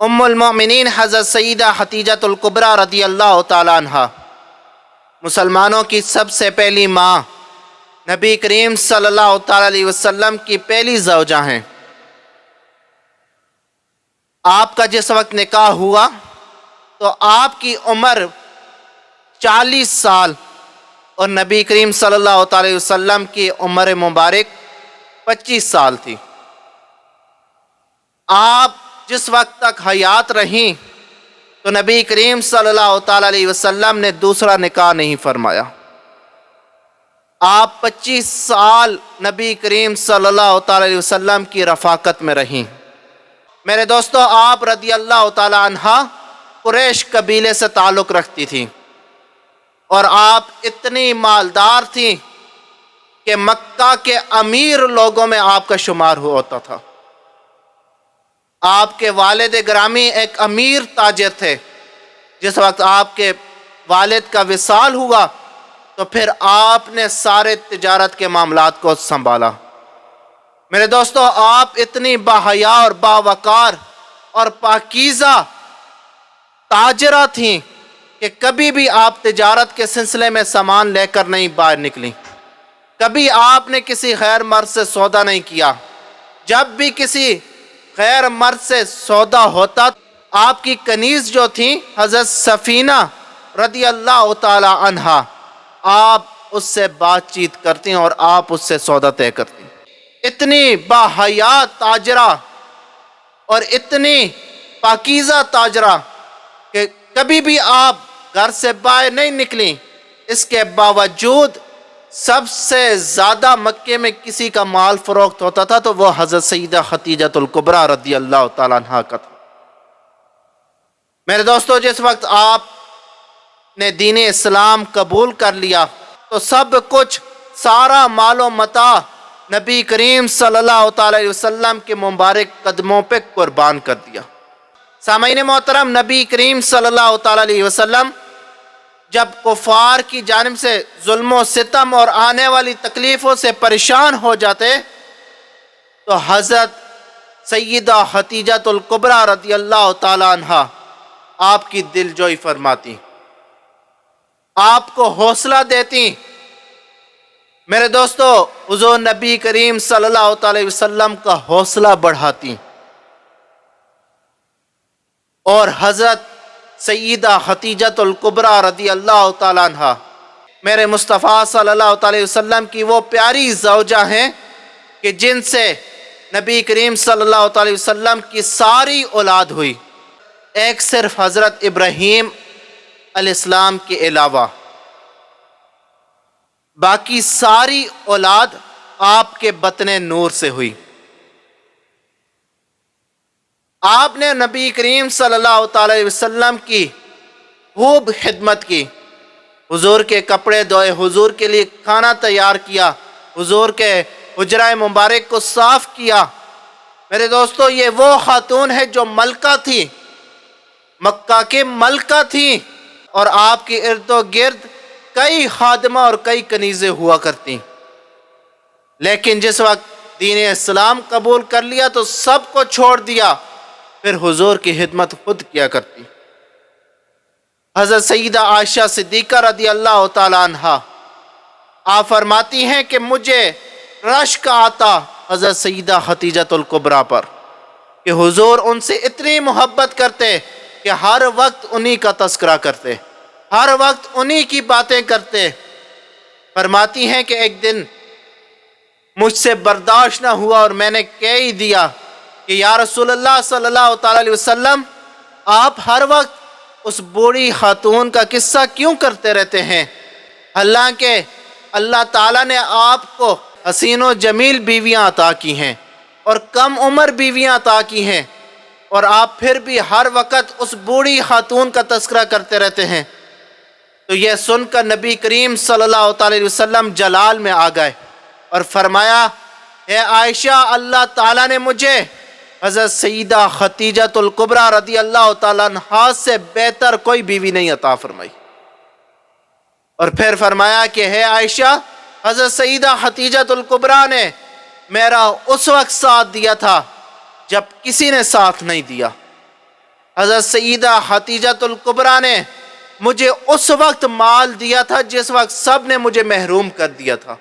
ام المؤمنین حضرت سیدہ خدیجہ الکبریٰ رضی اللہ تعالیٰ عنہ مسلمانوں کی سب سے پہلی ماں، نبی کریم صلی اللہ تعالیٰ علیہ وسلم کی پہلی زوجہ ہیں۔ آپ کا جس وقت نکاح ہوا تو آپ کی عمر 40 سال اور نبی کریم صلی اللہ تعالیٰ علیہ وسلم کی عمر مبارک 25 سال تھی۔ آپ جس وقت تک حیات رہیں تو نبی کریم صلی اللہ تعالیٰ علیہ وسلم نے دوسرا نکاح نہیں فرمایا۔ آپ 25 سال نبی کریم صلی اللہ تعالیٰ علیہ وسلم کی رفاقت میں رہیں۔ میرے دوستو، آپ رضی اللہ تعالیٰ عنہ قریش قبیلے سے تعلق رکھتی تھیں اور آپ اتنی مالدار تھیں کہ مکہ کے امیر لوگوں میں آپ کا شمار ہوتا تھا۔ آپ کے والد گرامی ایک امیر تاجر تھے۔ جس وقت آپ کے والد کا وصال ہوا تو پھر آپ نے سارے تجارت کے معاملات کو سنبھالا۔ میرے دوستو، آپ اتنی باحیا اور باوقار اور پاکیزہ تاجرہ تھیں کہ کبھی بھی آپ تجارت کے سلسلے میں سامان لے کر نہیں باہر نکلیں۔ کبھی آپ نے کسی غیر مرد سے سودا نہیں کیا۔ جب بھی کسی غیر مرد سے سودا ہوتا، آپ کی کنیز جو تھی حضرت سفینہ رضی اللہ تعالی عنہا، آپ اس سے بات چیت کرتی اور آپ اس سے سودا طے کرتی۔ اتنی باحیا تاجرہ اور اتنی پاکیزہ تاجرہ کہ کبھی بھی آپ گھر سے باہر نہیں نکلیں۔ اس کے باوجود سب سے زیادہ مکے میں کسی کا مال فروخت ہوتا تھا تو وہ حضرت سیدہ خدیجہ الکبریٰ رضی اللہ تعالیٰ عنہ کا تھا۔ میرے دوستو، جس وقت آپ نے دین اسلام قبول کر لیا تو سب کچھ، سارا مال و متاع نبی کریم صلی اللہ تعالیٰ علیہ وسلم کے مبارک قدموں پہ قربان کر دیا۔ سامعین محترم، نبی کریم صلی اللہ تعالیٰ علیہ وسلم جب کفار کی جانب سے ظلم و ستم اور آنے والی تکلیفوں سے پریشان ہو جاتے تو حضرت سیدہ خدیجہ الکبریٰ رضی اللہ تعالیٰ عنہ آپ کی دل جوئی فرماتی، آپ کو حوصلہ دیتی۔ میرے دوستو، حضور نبی کریم صلی اللہ تعالی وسلم کا حوصلہ بڑھاتی اور حضرت سیدہ خدیجہ الکبریٰ رضی اللہ تعالیٰ عنہ میرے مصطفیٰ صلی اللہ تعالی وسلم کی وہ پیاری زوجہ ہیں کہ جن سے نبی کریم صلی اللہ تعالی وسلم کی ساری اولاد ہوئی، ایک صرف حضرت ابراہیم علیہ السلام کے علاوہ باقی ساری اولاد آپ کے بطن نور سے ہوئی۔ آپ نے نبی کریم صلی اللہ تعالی علیہ وسلم کی خوب خدمت کی، حضور کے کپڑے دھوئے، حضور کے لیے کھانا تیار کیا، حضور کے حجرہ مبارک کو صاف کیا۔ میرے دوستو، یہ وہ خاتون ہے جو ملکہ تھی، مکہ کے ملکہ تھی، اور آپ کے ارد و گرد کئی خادمہ اور کئی کنیزیں ہوا کرتی۔ لیکن جس وقت دین اسلام قبول کر لیا تو سب کو چھوڑ دیا، پھر حضور کی خدمت خود کیا کرتی۔ حضرت سیدہ عائشہ صدیقہ رضی اللہ تعالی عنہا آپ فرماتی ہیں کہ مجھے رشک آتا حضرت سیدہ خدیجہ الکبریٰ پر کہ حضور ان سے اتنی محبت کرتے کہ ہر وقت انہی کا تذکرہ کرتے، ہر وقت انہی کی باتیں کرتے۔ فرماتی ہیں کہ ایک دن مجھ سے برداشت نہ ہوا اور میں نے کہہ ہی دیا کہ یا رسول اللہ صلی اللہ تعالی علیہ وسلم، آپ ہر وقت اس بوڑھی خاتون کا قصہ کیوں کرتے رہتے ہیں؟ حالانکہ اللہ تعالیٰ نے آپ کو حسین و جمیل بیویاں عطا کی ہیں اور کم عمر بیویاں عطا کی ہیں، اور آپ پھر بھی ہر وقت اس بوڑھی خاتون کا تذکرہ کرتے رہتے ہیں۔ تو یہ سن کر نبی کریم صلی اللہ تعالی علیہ وسلم جلال میں آ گئے اور فرمایا، اے عائشہ، اللہ تعالیٰ نے مجھے حضرت سیدہ خدیجہ الکبریٰ رضی اللہ تعالیٰ عنہا سے بہتر کوئی بیوی نہیں عطا فرمائی۔ اور پھر فرمایا کہ ہے عائشہ، حضرت سیدہ خدیجہ الکبریٰ نے میرا اس وقت ساتھ دیا تھا جب کسی نے ساتھ نہیں دیا۔ حضرت سیدہ خدیجۃ الکبریٰ نے مجھے اس وقت مال دیا تھا جس وقت سب نے مجھے محروم کر دیا تھا۔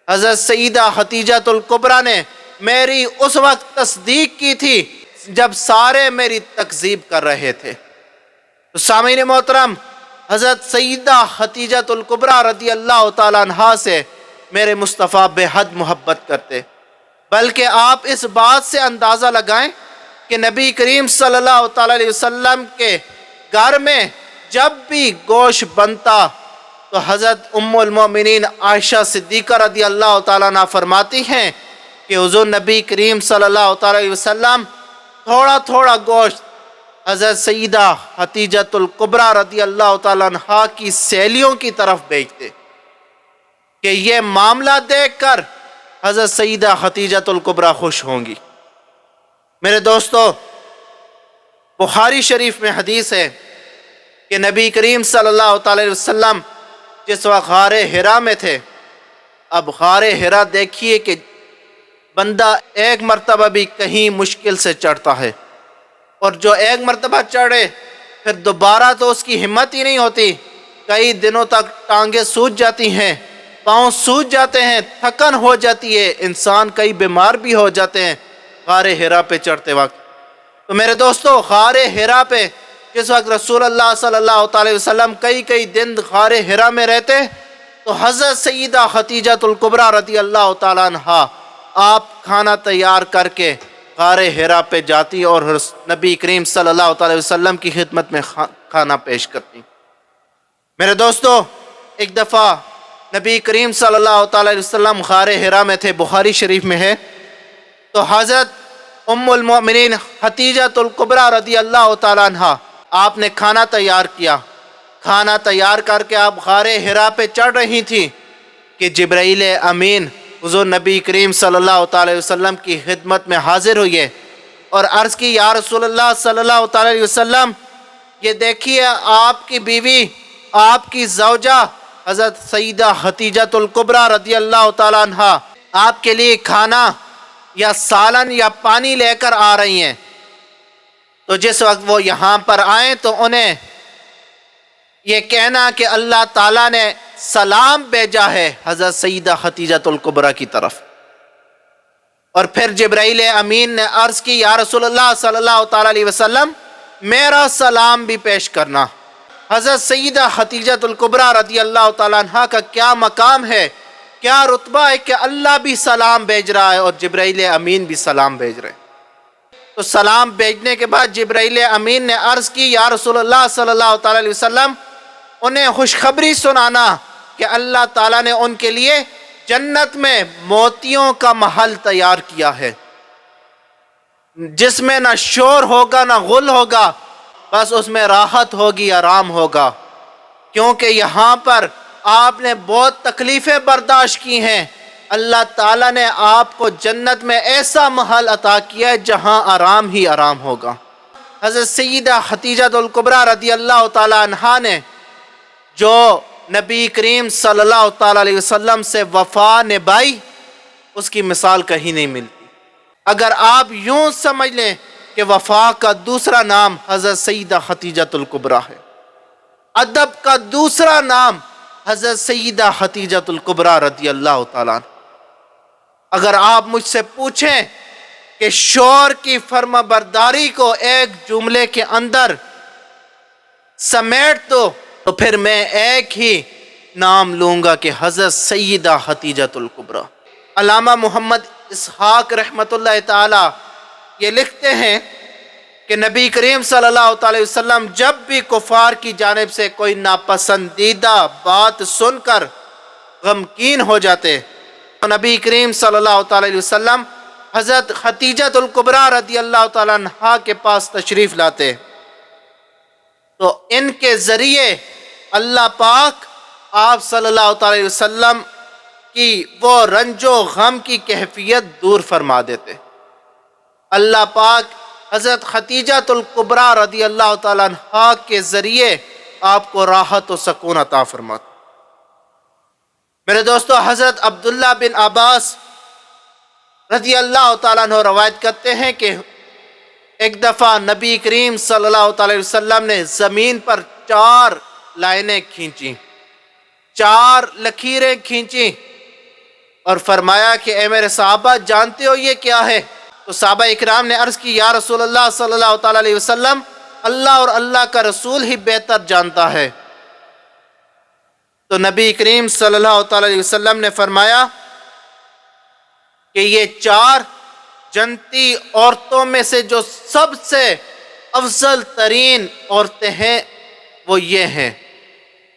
حضرت سیدہ خدیجۃ الکبریٰ نے میری اس وقت تصدیق کی تھی جب سارے میری تکذیب کر رہے تھے۔ تو سامعین محترم، حضرت سیدہ خدیجۃ الکبریٰ رضی اللہ تعالیٰ عنہا سے میرے مصطفیٰ بے حد محبت کرتے، بلکہ آپ اس بات سے اندازہ لگائیں کہ نبی کریم صلی اللہ تعالیٰ علیہ وسلم کے گھر میں جب بھی گوشت بنتا تو حضرت ام المومنین عائشہ صدیقہ رضی اللہ تعالیٰ عنہ فرماتی ہیں کہ حضور نبی کریم صلی اللہ تعالیٰ علیہ وسلم تھوڑا تھوڑا گوشت حضرت سیدہ خدیجۃ الکبریٰ رضی اللہ تعالیٰ عنہ کی سہیلیوں کی طرف بھیجتے کہ یہ معاملہ دیکھ کر حضرت سیدہ خدیجۃ الکبریٰ خوش ہوں گی۔ میرے دوستو، بخاری شریف میں حدیث ہے کہ نبی کریم صلی اللہ تعالی وسلم جس وقت غار حرا میں تھے، اب غار حرا دیکھیے کہ بندہ ایک مرتبہ بھی کہیں مشکل سے چڑھتا ہے، اور جو ایک مرتبہ چڑھے پھر دوبارہ تو اس کی ہمت ہی نہیں ہوتی، کئی دنوں تک ٹانگیں سوج جاتی ہیں، پاؤں سوج جاتے ہیں، تھکن ہو جاتی ہے، انسان کئی بیمار بھی ہو جاتے ہیں غار حرا پہ چڑھتے وقت۔ تو میرے دوستو، غار حرا پہ جس وقت رسول اللہ صلی اللہ تعالی وسلم کئی دن غار حرا میں رہتے تو حضرت سیدہ خدیجۃ الکبریٰ رضی اللہ تعالیٰ عنہا آپ کھانا تیار کر کے غار حرا پہ جاتی اور نبی کریم صلی اللہ تعالی وسلم کی خدمت میں کھانا پیش کرتی۔ میرے دوستو، ایک دفعہ نبی کریم صلی اللہ تعالی وسلم غار حرا میں تھے، بخاری شریف میں ہے، تو حضرت ام المؤمنین خدیجۃ الکبریٰ رضی اللہ تعالیٰ عنہا آپ نے کھانا تیار کیا، کھانا تیار کر کے آپ غار حرا پہ چڑھ رہی تھی کہ جبرائیل امین حضور نبی کریم صلی اللہ تعالی وسلم کی خدمت میں حاضر ہوئے اور عرض کی، یا رسول اللہ صلی اللہ تعالی وسلم، یہ دیکھیے آپ کی بیوی، آپ کی زوجہ حضرت سیدہ خدیجۃ الکبریٰ رضی اللہ تعالیٰ عنہا آپ کے لیے کھانا یا سالن یا پانی لے کر آ رہی ہیں۔ تو جس وقت وہ یہاں پر آئیں تو انہیں یہ کہنا کہ اللہ تعالیٰ نے سلام بھیجا ہے حضرت سیدہ خدیجۃ الکبریٰ کی طرف، اور پھر جبرائیل امین نے عرض کی، یا رسول اللہ صلی اللہ تعالیٰ علیہ وسلم، میرا سلام بھی پیش کرنا۔ حضرت سیدہ خدیجۃ الکبریٰ رضی اللہ تعالیٰ عنہ کا کیا مقام ہے، کیا رتبہ ہے کہ اللہ بھی سلام بھیج رہا ہے اور جبرائیل امین بھی سلام بھیج رہے ہیں۔ تو سلام بھیجنے کے بعد جبرائیل امین نے عرض کی، یا رسول اللہ صلی اللہ تعالی علیہ وسلم، انہیں خوشخبری سنانا کہ اللہ تعالیٰ نے ان کے لیے جنت میں موتیوں کا محل تیار کیا ہے، جس میں نہ شور ہوگا نہ غل ہوگا، بس اس میں راحت ہوگی، آرام ہوگا، کیونکہ یہاں پر آپ نے بہت تکلیفیں برداشت کی ہیں، اللہ تعالیٰ نے آپ کو جنت میں ایسا محل عطا کیا ہے جہاں آرام ہی آرام ہوگا۔ حضرت سیدہ خدیجۃ الکبریٰ رضی اللہ تعالیٰ عنہا نے جو نبی کریم صلی اللہ تعالیٰ علیہ وسلم سے وفا نبھائی، اس کی مثال کہیں نہیں ملتی۔ اگر آپ یوں سمجھ لیں کہ وفا کا دوسرا نام حضرت سیدہ خدیجۃ الکبریٰ ہے، ادب کا دوسرا نام حضرت سیدہ خدیجۃ الکبریٰ رضی اللہ تعالیٰ عنہ۔ اگر آپ مجھ سے پوچھیں کہ شور کی فرما برداری کو ایک جملے کے اندر سمیٹ دو تو پھر میں ایک ہی نام لوں گا کہ حضرت سیدہ خدیجۃ الکبریٰ۔ علامہ محمد اسحاق رحمۃ اللہ تعالی یہ لکھتے ہیں کہ نبی کریم صلی اللہ تعالی وسلم جب بھی کفار کی جانب سے کوئی ناپسندیدہ بات سن کر غمگین ہو جاتے تو نبی کریم صلی اللہ تعالی وسلم حضرت خدیجۃ الکبریٰ رضی اللہ تعالیٰ عنہا کے پاس تشریف لاتے، تو ان کے ذریعے اللہ پاک آپ صلی اللہ تعالی وسلم کی وہ رنج و غم کی کیفیت دور فرما دیتے۔ اللہ پاک حضرت خدیجۃ الکبریٰ رضی اللہ تعالیٰ عنہا کے ذریعے آپ کو راحت و سکون عطا فرماتے۔ میرے دوستو، حضرت عبداللہ بن عباس رضی اللہ تعالیٰ عنہ روایت کرتے ہیں کہ ایک دفعہ نبی کریم صلی اللہ علیہ وسلم نے زمین پر 4 لائنیں کھینچی، 4 لکیریں کھینچی اور فرمایا کہ اے میرے صحابہ جانتے ہو یہ کیا ہے؟ تو صحابہ اکرام نے عرض کی یا رسول اللہ صلی اللہ علیہ وسلم، اللہ اور اللہ کا رسول ہی بہتر جانتا ہے۔ تو نبی کریم صلی اللہ علیہ وسلم نے فرمایا کہ یہ 4 جنتی عورتوں میں سے جو سب سے افضل ترین عورتیں ہیں وہ یہ ہیں۔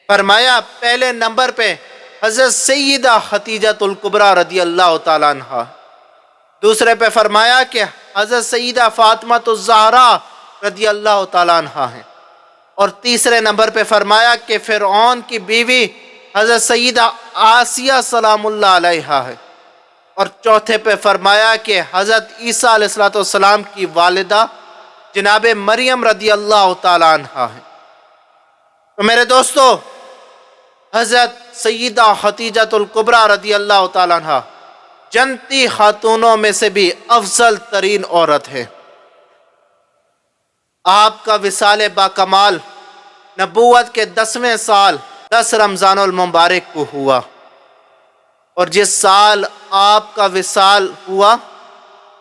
فرمایا پہلے نمبر پہ حضرت سیدہ خدیجہ الکبریٰ رضی اللہ تعالیٰ عنہ، دوسرے پہ فرمایا کہ حضرت سیدہ فاطمہ الزہرا رضی اللہ تعالیٰ عنہ ہیں، اور تیسرے نمبر پہ فرمایا کہ فرعون کی بیوی حضرت سیدہ آسیہ سلام اللہ علیہا ہے، اور چوتھے پہ فرمایا کہ حضرت عیسیٰ علیہ السلام کی والدہ جناب مریم رضی اللہ تعالیٰ عنہ ہے۔ تو میرے دوستو، حضرت سیدہ خدیجہ الکبریٰ رضی اللہ تعالیٰ عنہ جنتی خاتونوں میں سے بھی افضل ترین عورت ہے۔ آپ کا وصال باکمال نبوت کے 10ویں سال 10 رمضان المبارک کو ہوا، اور جس سال آپ کا وصال ہوا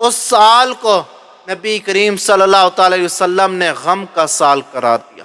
اس سال کو نبی کریم صلی اللہ علیہ وسلم نے غم کا سال قرار دیا۔